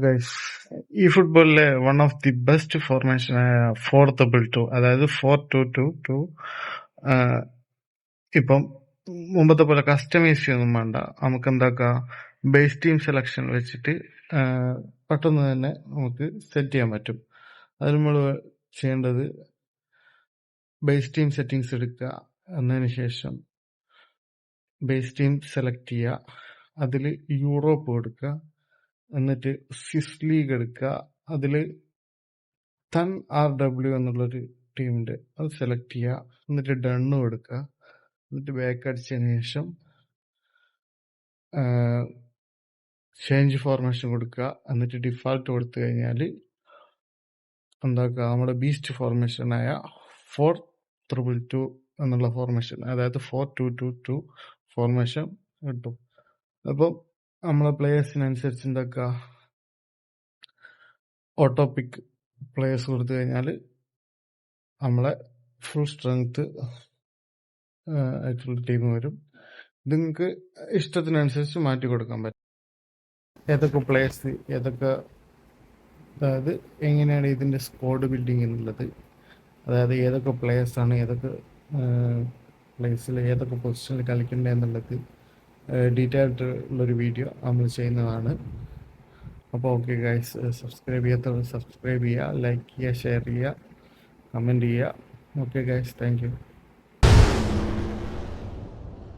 Guys, ഈ ഫുട്ബോളിലെ one of the best formation 4-2-2, അതായത് 4-2-2-2. ഇപ്പം മുമ്പത്തെ പോലെ കസ്റ്റമൈസ് ചെയ്യൊന്നും വേണ്ട. നമുക്ക് എന്താക്കാം, ബേസ് ടീം സെലക്ഷൻ വെച്ചിട്ട് പെട്ടെന്ന് തന്നെ നമുക്ക് സെറ്റ് ചെയ്യാൻ പറ്റും. അതിന് നമ്മൾ ചെയ്യേണ്ടത് ബേസ് ടീം സെറ്റിങ്സ് എടുക്കുക. എന്നതിന് ശേഷം ബേസ് ടീം സെലക്ട് ചെയ്യുക. അതിൽ യൂറോപ്പ് കൊടുക്കുക. എന്നിട്ട് സ്വിസ് ലീഗ് എടുക്കുക. അതിൽ തൻ RW എന്നുള്ളൊരു ടീമുണ്ട്, അത് സെലക്ട് ചെയ്യുക. എന്നിട്ട് ഡണ്ണും എടുക്കുക. എന്നിട്ട് ബാക്ക് അടിച്ചതിന് ശേഷം ചേഞ്ച് ഫോർമേഷൻ കൊടുക്കുക. എന്നിട്ട് ഡിഫാൾട്ട് കൊടുത്തു കഴിഞ്ഞാൽ എന്താക്കുക, നമ്മുടെ ബീസ്റ്റ് ഫോർമേഷനായ 4-2-2 എന്നുള്ള ഫോർമേഷൻ, അതായത് 4-2-2-2 ഫോർമേഷൻ കിട്ടും. അപ്പം നമ്മളെ പ്ലേയേഴ്സിനനുസരിച്ച് എന്താക്കുക, ഓട്ടോ പിക്ക് പ്ലേയേഴ്സ് കൊടുത്തു കഴിഞ്ഞാൽ നമ്മളെ ഫുൾ സ്ട്രെങ്ത് ആയിട്ടുള്ള ടീം വരും. ഇത് നിങ്ങൾക്ക് ഇഷ്ടത്തിനനുസരിച്ച് മാറ്റി കൊടുക്കാൻ പറ്റും. ഏതൊക്കെ പ്ലേയേഴ്സ്, അതായത് എങ്ങനെയാണ് ഇതിൻ്റെ സ്ക്വാഡ് ബിൽഡിങ് എന്നുള്ളത്, അതായത് ഏതൊക്കെ പ്ലേയേഴ്സാണ് ഏതൊക്കെ പ്ലേസിൽ ഏതൊക്കെ പൊസിഷനിൽ കളിക്കേണ്ടത് എന്നുള്ളത് ഡീറ്റെയിൽഡ് ഉള്ളൊരു വീഡിയോ നമ്മൾ ചെയ്യുന്നതാണ്. അപ്പോൾ ഓക്കെ ഗൈസ്, സബ്സ്ക്രൈബ് ചെയ്യാത്തവർ സബ്സ്ക്രൈബ് ചെയ്യുക, ലൈക്ക് ചെയ്യുക, ഷെയർ ചെയ്യുക, കമൻറ്റ് ചെയ്യുക. Okay guys, thank you.